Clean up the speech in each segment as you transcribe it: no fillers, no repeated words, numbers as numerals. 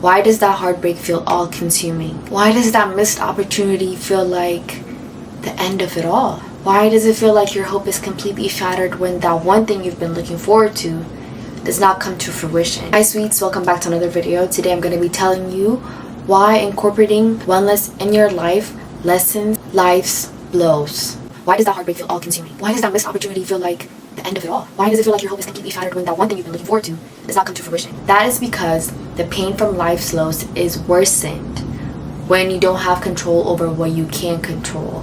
Why does that heartbreak feel all consuming? Why does that missed opportunity feel like the end of it all? Why does it feel like your hope is completely shattered when that one thing you've been looking forward to does not come to fruition? Hi sweets, welcome back to another video. Today I'm going to be telling you why incorporating wellness in your life lessens life's blows. Why does that heartbreak feel all consuming? Why does that missed opportunity feel like the end of it all? Why does it feel like your hope is completely shattered when that one thing you've been looking forward to does not come to fruition? That is because the pain from life's lows is worsened when you don't have control over what you can control,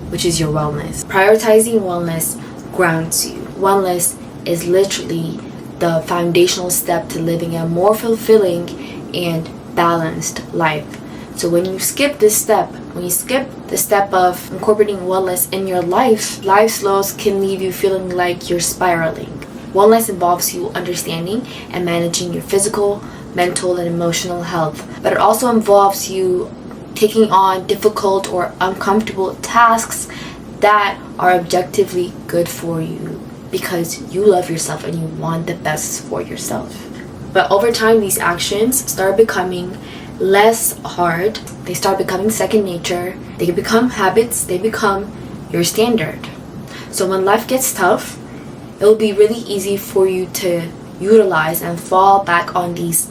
which is your wellness. Prioritizing wellness grounds you. Wellness is literally the foundational step to living a more fulfilling and balanced life. So when you skip this step, when you skip the step of incorporating wellness in your life, life's lows can leave you feeling like you're spiraling. Wellness involves you understanding and managing your physical, mental, and emotional health, but it also involves you taking on difficult or uncomfortable tasks that are objectively good for you because you love yourself and you want the best for yourself. But over time, these actions start becoming less hard. They start becoming second nature. They become habits. They become your standard. So when life gets tough, it will be really easy for you to utilize and fall back on these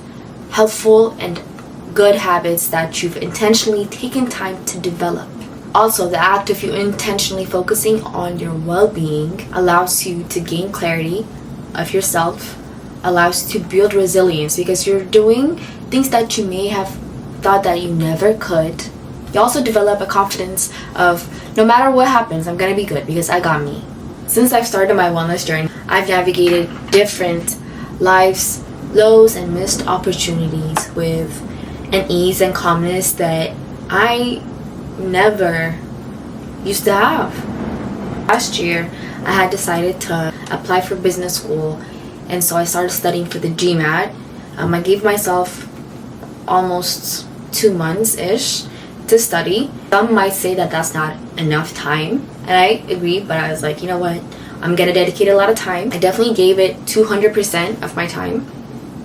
helpful and good habits that you've intentionally taken time to develop. Also, the act of you intentionally focusing on your well-being allows you to gain clarity of yourself, allows you to build resilience because you're doing things that you may have thought that you never could. You also develop a confidence of no matter what happens, I'm gonna be good because I got me. Since I've started my wellness journey, I've navigated different life's lows and missed opportunities with an ease and calmness that I never used to have. Last year, I had decided to apply for business school, and so I started studying for the GMAT. I gave myself almost 2 months-ish to study. Some might say that that's not enough time, and I agree, but I was like, you know what? I'm gonna dedicate a lot of time. I definitely gave it 200% of my time,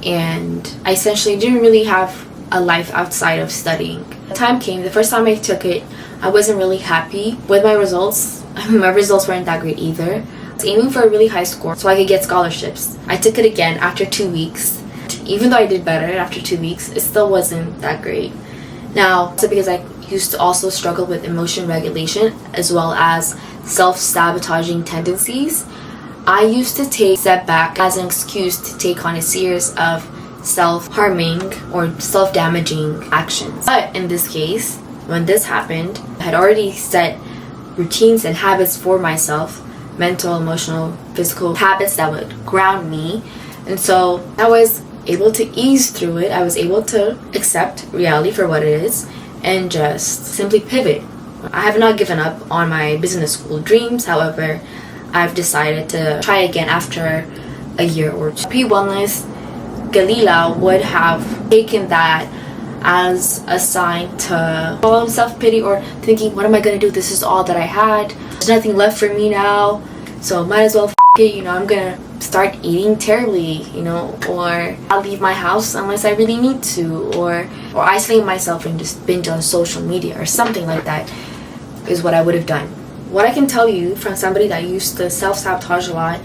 and I essentially didn't really have a life outside of studying. The time came, the first time I took it, I wasn't really happy with my results. My results weren't that great either. I was aiming for a really high score so I could get scholarships. I took it again after 2 weeks. Even though I did better after 2 weeks, it still wasn't that great. Now, also because I used to also struggle with emotion regulation as well as self-sabotaging tendencies, I used to take setback as an excuse to take on a series of self-harming or self-damaging actions. But in this case, when this happened, I had already set routines and habits for myself, mental, emotional, physical habits that would ground me, and so I was able to ease through it. I was able to accept reality for what it is and just simply pivot. I have not given up on my business school dreams. However, I've decided to try again after a year or two. Pre-wellness, Galila would have taken that as a sign to follow self-pity or thinking, what am I gonna do? This is all that I had. There's nothing left for me now, so might as well it, I'm gonna start eating terribly, or I'll leave my house unless I really need to, or isolate myself and just binge on social media or something like that is what I would have done. What I can tell you from somebody that used to self-sabotage a lot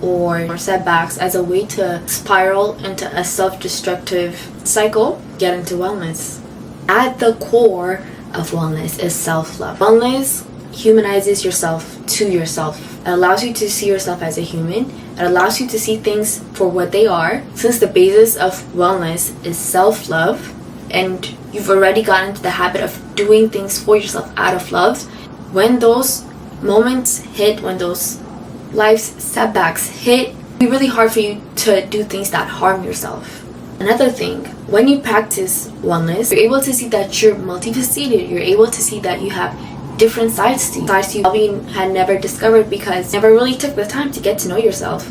or setbacks as a way to spiral into a self-destructive cycle, get into wellness. At the core of wellness is self-love. Wellness humanizes yourself to yourself. It allows you to see yourself as a human. It allows you to see things for what they are. Since the basis of wellness is self-love, and you've already gotten into the habit of doing things for yourself out of love, when those moments hit, when those life's setbacks hit, it'll be really hard for you to do things that harm yourself. Another thing, when you practice wellness, you're able to see that you're multifaceted. You're able to see that you have different sides to you. Sides you probably had never discovered because you never really took the time to get to know yourself.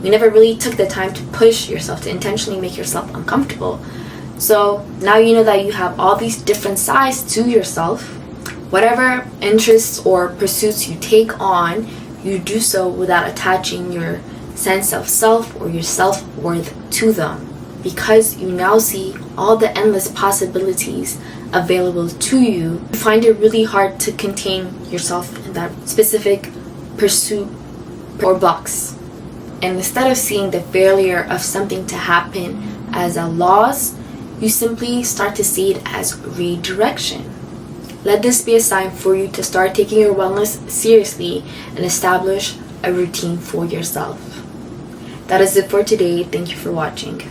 You never really took the time to push yourself, to intentionally make yourself uncomfortable. So now you know that you have all these different sides to yourself. Whatever interests or pursuits you take on, you do so without attaching your sense of self or your self-worth to them, because you now see all the endless possibilities available to you, you find it really hard to contain yourself in that specific pursuit or box. And instead of seeing the failure of something to happen as a loss, you simply start to see it as redirection. Let this be a sign for you to start taking your wellness seriously and establish a routine for yourself. That is it for today. Thank you for watching.